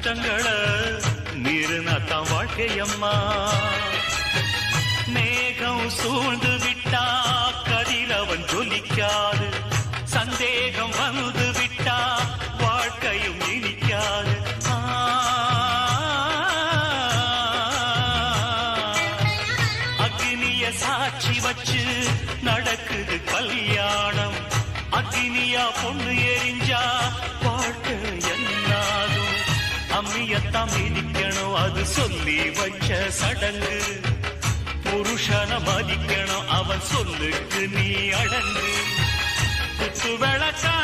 கஷ்டங்களை மீறினத்தான் வாழ்க்கையம்மா. மேகம் சூழ்ந்து விட்டா கதிரவன் ஜொலிக்காது, சந்தேகம் வந்து விட்டா வாழ்க்கையும் இனிக்காது. அக்னிய சாட்சி வச்சு நடக்குது கல்யாணம். அக்னியா பொண்ணு எரிஞ்சா வாழ்க்கை என்னாகும்? அம்மியத்தான் மிதிக்கணும், அது சொல்லி வச்ச சடங்கு. புருஷன மதிக்கணும், அவன் சொல்லுக்கு நீ அடங்கு. குத்து விளக்கா